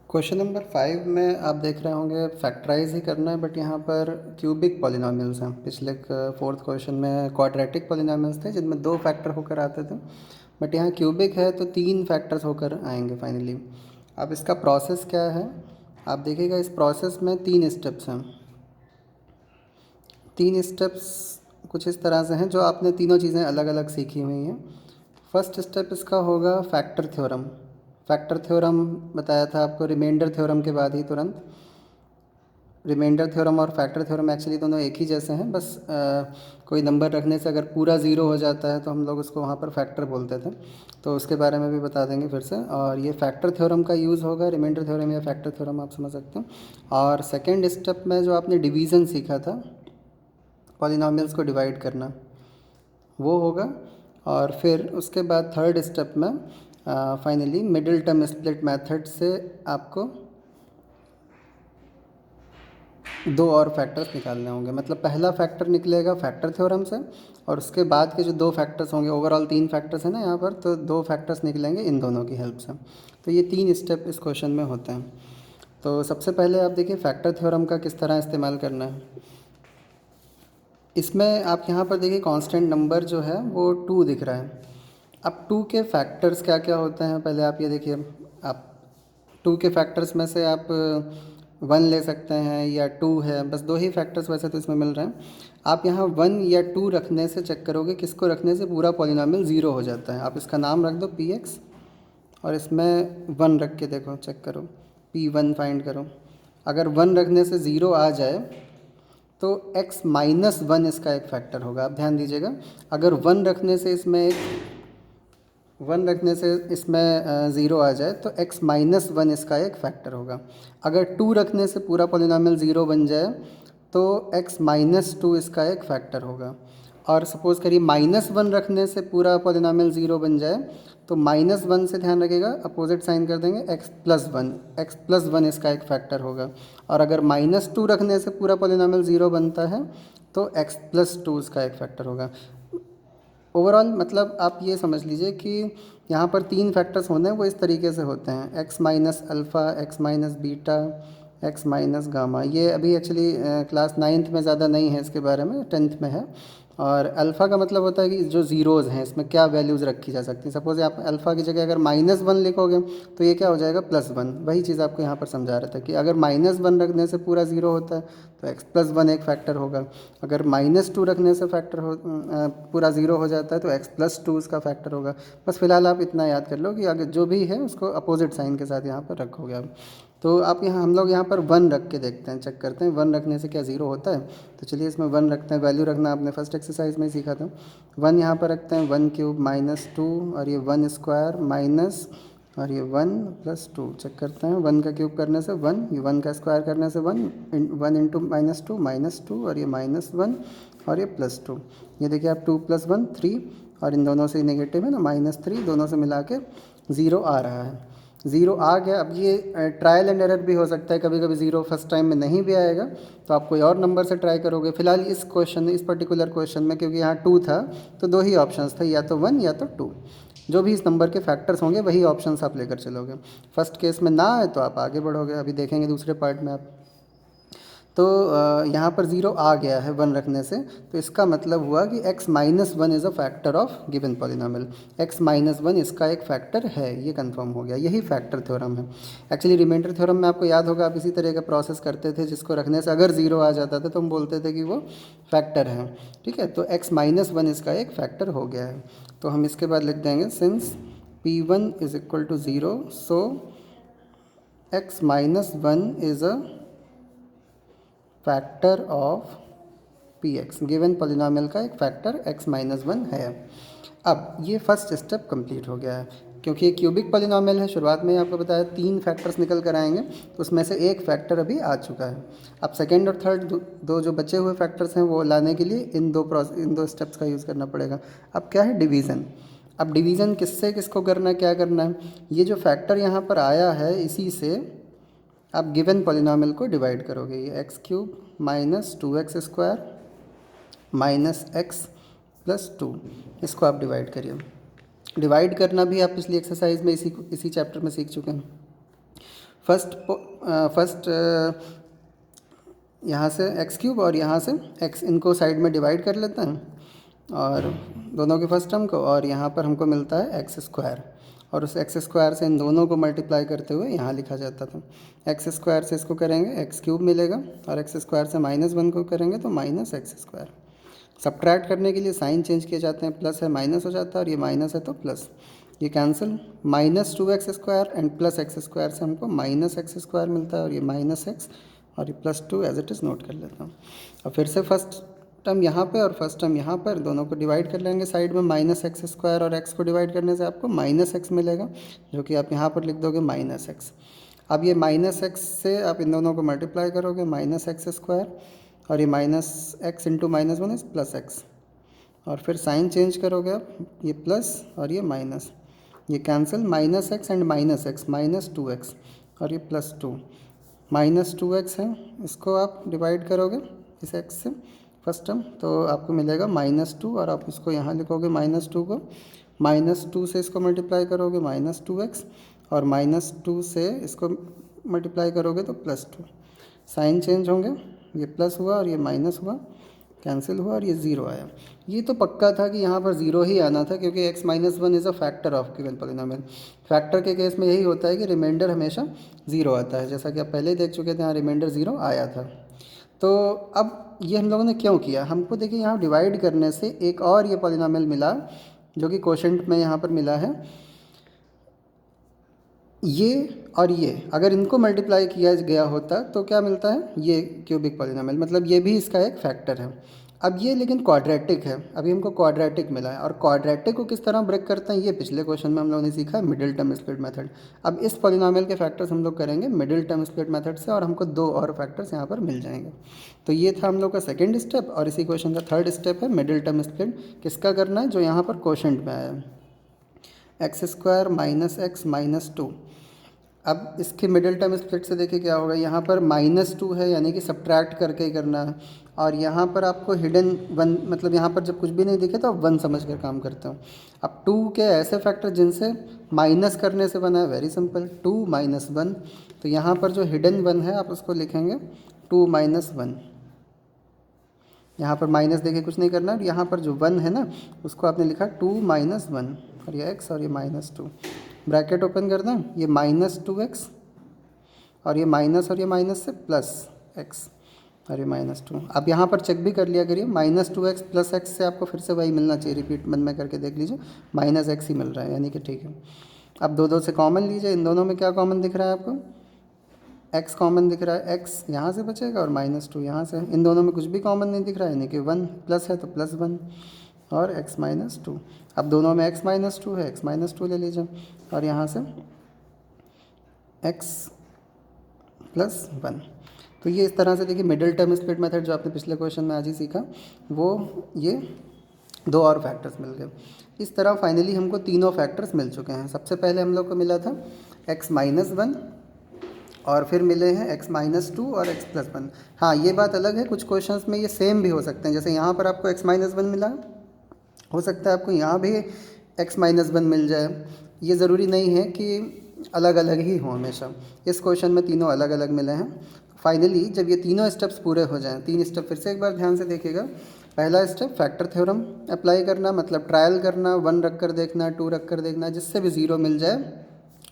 Question number 5 में आप देख रहे होंगे फैक्टराइज ही करना है, बट यहाँ पर क्यूबिक पॉलिनॉमियल्स हैं। पिछले फोर्थ क्वेश्चन में क्वाड्रेटिक पॉलिनॉमियल्स थे जिनमें 2 फैक्टर होकर आते थे, बट यहाँ क्यूबिक है तो 3 फैक्टर्स होकर आएंगे फाइनली। अब इसका प्रोसेस क्या है आप देखिएगा। इस प्रोसेस में 3 स्टेप्स हैं। 3 स्टेप्स कुछ इस तरह से हैं जो आपने तीनों चीज़ें अलग अलग सीखी हुई हैं। फर्स्ट स्टेप इसका होगा फैक्टर थ्योरम। फैक्टर थ्योरम बताया था आपको रिमाइंडर थ्योरम के बाद ही तुरंत। रिमाइंडर थ्योरम और फैक्टर थ्योरम एक्चुअली दोनों एक ही जैसे हैं, बस कोई नंबर रखने से अगर पूरा ज़ीरो हो जाता है तो हम लोग उसको वहाँ पर फैक्टर बोलते थे, तो उसके बारे में भी बता देंगे फिर से। और ये फैक्टर थ्योरम का यूज़ होगा, रिमाइंडर थ्योरम या फैक्टर थ्योरम आप समझ सकते हैं। और सेकेंड स्टेप में जो आपने डिवीज़न सीखा था, पॉलिनॉमियल्स को डिवाइड करना, वो होगा। और फिर उसके बाद थर्ड स्टेप में finally middle term split method से आपको 2 और फैक्टर्स निकालने होंगे। मतलब पहला फैक्टर निकलेगा फैक्टर थ्योरम से, और उसके बाद के जो 2 फैक्टर्स होंगे, ओवरऑल 3 फैक्टर्स हैं ना यहाँ पर, तो 2 फैक्टर्स निकलेंगे इन दोनों की हेल्प से। तो ये 3 स्टेप इस क्वेश्चन में होते हैं। तो सबसे पहले आप देखिए फैक्टर थ्योरम का किस तरह इस्तेमाल करना है। इसमें आप यहाँ पर देखिए कांस्टेंट नंबर जो है वो 2 दिख रहा है। अब 2 के फैक्टर्स क्या क्या होते हैं पहले आप ये देखिए। आप 2 के फैक्टर्स में से आप 1 ले सकते हैं या 2 है, बस 2 ही फैक्टर्स वैसे तो इसमें मिल रहे हैं। आप यहाँ 1 या 2 रखने से चेक करोगे, किसको रखने से पूरा पॉलिनॉमियल ज़ीरो हो जाता है। आप इसका नाम रख दो px, और इसमें 1 रख के देखो, चेक करो, p1 फाइंड करो। अगर 1 रखने से ज़ीरो आ जाए तो x माइनस 1 इसका एक फैक्टर होगा। आप ध्यान दीजिएगा, अगर 1 रखने से इसमें ज़ीरो आ जाए तो x माइनस 1 इसका एक फैक्टर होगा। अगर 2 रखने से पूरा पॉलिनॉमियल ज़ीरो बन जाए तो x माइनस 2 इसका एक फैक्टर होगा। और सपोज़ करिए -1 रखने से पूरा पॉलिनॉमियल ज़ीरो बन जाए तो -1 से ध्यान रखिएगा, अपोजिट साइन कर देंगे, x+1 इसका एक फैक्टर होगा। और अगर -2 रखने से पूरा पॉलिनॉमियल ज़ीरो बनता है तो x+2 इसका एक फैक्टर होगा। ओवरऑल मतलब आप ये समझ लीजिए कि यहाँ पर 3 फैक्टर्स होने हैं, वो इस तरीके से होते हैं, x minus alpha, x minus beta, x minus gamma. ये अभी एक्चुअली क्लास 9th में ज़्यादा नहीं है, इसके बारे में 10th में है। और अल्फ़ा का मतलब होता है कि जो ज़ीरोज़ हैं इसमें क्या वैल्यूज़ रखी जा सकती हैं। सपोज़ आप अल्फ़ा की जगह अगर -1 लिखोगे तो ये क्या हो जाएगा, +1। वही चीज़ आपको यहाँ पर समझा रहा था कि अगर -1 रखने से पूरा ज़ीरो होता है तो x+1 एक फैक्टर होगा। अगर -2 रखने से पूरा ज़ीरो हो जाता है तो x+2 इसका फैक्टर होगा। बस फिलहाल आप इतना याद कर लो कि अगर जो भी है उसको अपोजिट साइन के साथ यहाँ पर रखोगे आप। तो आप हम लोग यहाँ पर 1 रख के देखते हैं, चेक करते हैं 1 रखने से क्या ज़ीरो होता है। तो चलिए इसमें 1 रखते हैं, वैल्यू रखना आपने फर्स्ट एक्सरसाइज में ही सीखा था। 1 यहाँ पर रखते हैं, 1³ -2, और ये 1 स्क्वायर माइनस, और ये 1 + 2। चेक करते हैं, 1 का क्यूब करने से 1, ये 1 का स्क्वायर करने से 1, 1 इंटू -2, और ये -1, और ये +2। ये देखिए आप 2 + 1 3, और इन दोनों से नेगेटिव है ना, -3, दोनों से मिला के 0 आ रहा है। 0 आ गया। अब ये ट्रायल एंड एरर भी हो सकता है, कभी कभी 0 फर्स्ट टाइम में नहीं भी आएगा तो आप कोई और नंबर से ट्राई करोगे। फिलहाल इस पर्टिकुलर क्वेश्चन में क्योंकि यहाँ 2 था तो 2 ही ऑप्शंस थे, या तो 1 या तो 2। जो भी इस नंबर के फैक्टर्स होंगे वही ऑप्शंस आप लेकर चलोगे। फर्स्ट केस में ना आए तो आप आगे बढ़ोगे, अभी देखेंगे दूसरे पार्ट में आप। तो यहाँ पर 0 आ गया है 1 रखने से, तो इसका मतलब हुआ कि x minus 1 is a factor of given polynomial. x minus 1 इसका एक फैक्टर है, ये कंफर्म हो गया। यही फैक्टर थ्योरम है। एक्चुअली रिमाइंडर थ्योरम में आपको याद होगा, आप इसी तरह का प्रोसेस करते थे, जिसको रखने से अगर 0 आ जाता था तो हम बोलते थे कि वो फैक्टर है। ठीक है, तो x माइनस 1 इसका एक फैक्टर हो गया है। तो हम इसके बाद लिख देंगे since p1 is equal to 0, so x minus 1 is a factor of px। Given polynomial का एक फैक्टर x माइनस 1 है। अब ये फर्स्ट स्टेप कंप्लीट हो गया है, क्योंकि ये क्यूबिक पॉलिनॉमियल है। शुरुआत में आपको बताया 3 फैक्टर्स निकल कर आएंगे, तो उसमें से एक फैक्टर अभी आ चुका है। अब सेकेंड और थर्ड दो जो बचे हुए फैक्टर्स हैं वो लाने के लिए इन दो स्टेप्स का यूज़ करना पड़ेगा। अब क्या है, डिवीज़न। अब डिवीज़न किससे किसको करना है, क्या करना है, ये जो फैक्टर यहाँ पर आया है इसी से आप गिवन पॉलिनॉमियल को डिवाइड करोगे। ये x³ minus 2x square minus x plus 2, इसको आप डिवाइड करिए। डिवाइड करना भी आप पिछली एक्सरसाइज में इसी चैप्टर में सीख चुके हैं। फर्स्ट यहाँ से एक्स क्यूब और यहाँ से एक्स, इनको साइड में डिवाइड कर लेते हैं और दोनों के फर्स्ट टर्म को, और यहाँ पर हमको मिलता है एक्स स्क्वायर, और उस एक्स स्क्वायर से इन दोनों को मल्टीप्लाई करते हुए यहाँ लिखा जाता था। एक्स स्क्वायर से इसको करेंगे एक्स क्यूब मिलेगा, और एक्स स्क्वायर से -1 को करेंगे तो माइनस एक्स स्क्वायर। सब्ट्रैक्ट करने के लिए साइन चेंज किए जाते हैं, प्लस है माइनस हो जाता है, और ये माइनस है तो प्लस, ये cancel. -2x² and plus x square से हमको -x स्क्वायर मिलता है, और ये -x और ये +2 एज इट इज़ नोट कर लेता हूँ। अब फिर से फर्स्ट टर्म यहाँ पे और फर्स्ट टर्म यहाँ पर, दोनों को डिवाइड कर लेंगे साइड में, -x² और x को डिवाइड करने से आपको -x मिलेगा, जो कि आप यहाँ पर लिख दोगे -x। अब ये -x से आप इन दोनों को मल्टीप्लाई करोगे, -x² और ये -x इंटू -1 इज़ +x, और फिर साइन चेंज करोगे आप, ये प्लस और ये माइनस, ये cancel, -x and -x -2x और ये +2, -2x है, इसको आप डिवाइड करोगे इस x से फर्स्ट टर्म, तो आपको मिलेगा -2, और आप इसको यहाँ लिखोगे -2 को, -2 से इसको मल्टीप्लाई करोगे -2x, और -2 से इसको मल्टीप्लाई करोगे तो +2, साइन चेंज होंगे, ये प्लस हुआ और ये माइनस हुआ, कैंसिल हुआ और ये 0 आया। ये तो पक्का था कि यहाँ पर 0 ही आना था, क्योंकि x - 1 is a factor of given polynomial. Factor के केस में यही होता है कि रिमाइंडर हमेशा 0 आता है, जैसा कि आप पहले ही देख चुके थे, यहाँ रिमाइंडर 0 आया था। तो अब ये हम लोगों ने क्यों किया, हमको देखिए यहाँ डिवाइड करने से एक और ये पॉलिनोमियल मिला, जो कि क्वोशेंट में यहाँ पर मिला है। ये और ये अगर इनको मल्टीप्लाई किया गया होता तो क्या मिलता है, ये क्यूबिक पॉलिनोमियल, मतलब ये भी इसका एक फैक्टर है। अब ये लेकिन क्वाड्रेटिक है, अभी हमको क्वाड्रेटिक मिला है, और क्वाड्रेटिक को किस तरह ब्रेक करते हैं ये पिछले क्वेश्चन में हम लोगों ने सीखा, मिडिल टर्म स्प्लिट मेथड। अब इस पॉलिनोमियल के फैक्टर्स हम लोग करेंगे मिडिल टर्म स्प्लिट मेथड से, और हमको 2 और फैक्टर्स यहाँ पर मिल जाएंगे। तो ये था हम लोग का सेकेंड स्टेप, और इसी क्वेश्चन का थर्ड स्टेप है मिडिल टर्म स्प्लिट। किसका करना है, जो यहाँ पर क्वोशेंट में आया है, x² - x -2। अब इसके मिडिल टर्म स्प्लिट से देखिए क्या होगा, यहाँ पर -2 है, यानी कि सब्ट्रैक्ट करके ही करना है, और यहाँ पर आपको हिडन 1, मतलब यहाँ पर जब कुछ भी नहीं दिखे तो आप 1 समझ कर काम करते हो। अब 2 के ऐसे फैक्टर जिनसे माइनस करने से बना है, वेरी सिंपल, 2 - 1, तो यहाँ पर जो हिडन 1 है आप उसको लिखेंगे 2 - 1। यहाँ पर माइनस देखिए कुछ नहीं करना है, यहाँ पर जो 1 है ना उसको आपने लिखा 2 - 1, और ये x और ये -2, ब्रैकेट ओपन कर दें, ये -2x और ये माइनस, और ये माइनस से प्लस x और ये -2। अब यहाँ पर चेक भी कर लिया करिए, -2x + x से आपको फिर से वही मिलना चाहिए, रिपीट मन में करके देख लीजिए, -x ही मिल रहा है, यानी कि ठीक है। अब दो से कॉमन लीजिए, इन दोनों में क्या कॉमन दिख रहा है आपको, x कॉमन दिख रहा है, x यहाँ से बचेगा और -2 यहाँ से, इन दोनों में कुछ भी कॉमन नहीं दिख रहा है, यानी कि 1 प्लस है तो +1 और x - 2। अब दोनों में x - 2 है, x - 2 ले लीजिए, और यहाँ से x + 1। तो ये इस तरह से देखिए मिडिल टर्म स्प्लिट मेथड जो आपने पिछले क्वेश्चन में आज ही सीखा, वो ये 2 और फैक्टर्स मिल गए। इस तरह फाइनली हमको तीनों फैक्टर्स मिल चुके हैं। सबसे पहले हम लोग को मिला था x - 1, और फिर मिले हैं x - 2 और x + 1। हाँ, ये बात अलग है, कुछ क्वेश्चंस में ये सेम भी हो सकते हैं, जैसे यहाँ पर आपको x - 1 मिला, हो सकता है आपको यहाँ भी x - 1 मिल जाए। ये ज़रूरी नहीं है कि अलग अलग ही हो हमेशा, इस क्वेश्चन में तीनों अलग अलग मिले हैं। फाइनली जब ये तीनों स्टेप्स पूरे हो जाएं, 3 स्टेप फिर से एक बार ध्यान से देखिएगा। पहला स्टेप फैक्टर थ्योरम अप्लाई करना, मतलब ट्रायल करना, 1 रख कर देखना, 2 रख कर देखना, जिससे भी 0 मिल जाए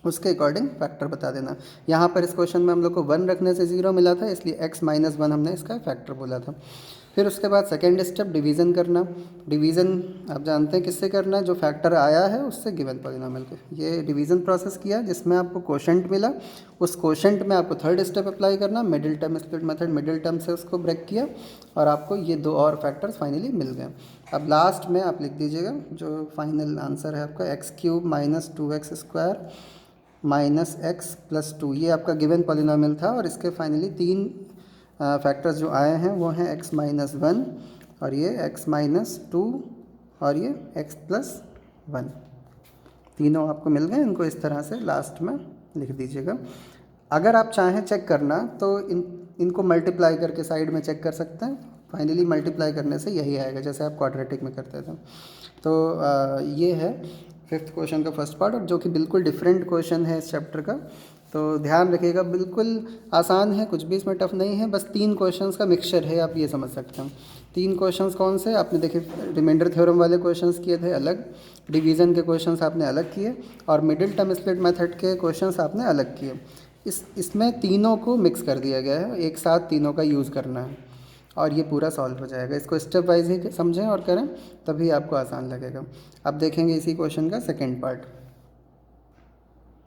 उसके अकॉर्डिंग फैक्टर बता देना। यहाँ पर इस क्वेश्चन में हम लोग को 1 रखने से 0 मिला था, इसलिए x - 1 हमने इसका फैक्टर बोला था। फिर उसके बाद सेकेंड स्टेप डिवीज़न करना। डिवीज़न आप जानते हैं किससे करना है, जो फैक्टर आया है उससे गिवन पॉलिनोमियल के। ये डिवीज़न प्रोसेस किया जिसमें आपको क्वोशेंट मिला, उस क्वोशेंट में आपको थर्ड स्टेप अप्लाई करना, middle term split method, middle term से उसको ब्रेक किया, और आपको ये 2 और फैक्टर्स फाइनली मिल गए। अब लास्ट में आप लिख दीजिएगा जो फाइनल आंसर है आपका, x³ - 2x² -x + 2, ये आपका गिवन पॉलिनोमियल था, और इसके फाइनली 3 फैक्टर्स जो आए हैं वो हैं x - 1 और ये x - 2 और ये x + 1, तीनों आपको मिल गए। इनको इस तरह से लास्ट में लिख दीजिएगा। अगर आप चाहें चेक करना तो इनको मल्टीप्लाई करके साइड में चेक कर सकते हैं, फाइनली मल्टीप्लाई करने से यही आएगा जैसे आप क्वाड्रेटिक में करते थे। तो ये है 5th क्वेश्चन का फर्स्ट पार्ट, और जो कि बिल्कुल डिफरेंट क्वेश्चन है इस चैप्टर का। तो ध्यान रखिएगा, बिल्कुल आसान है, कुछ भी इसमें टफ नहीं है, बस 3 क्वेश्चंस का मिक्सचर है, आप ये समझ सकते हैं। 3 क्वेश्चंस कौन से आपने देखे, रिमाइंडर थ्योरम वाले क्वेश्चंस किए थे अलग, डिवीज़न के क्वेश्चंस आपने अलग किए, और मिडिल टर्म स्प्लिट मेथड के क्वेश्चंस आपने अलग किए। इसमें तीनों को मिक्स कर दिया गया है, एक साथ तीनों का यूज़ करना है और ये पूरा सॉल्व हो जाएगा। इसको स्टेप वाइज ही समझें और करें, तभी आपको आसान लगेगा। अब देखेंगे इसी क्वेश्चन का सेकेंड पार्ट।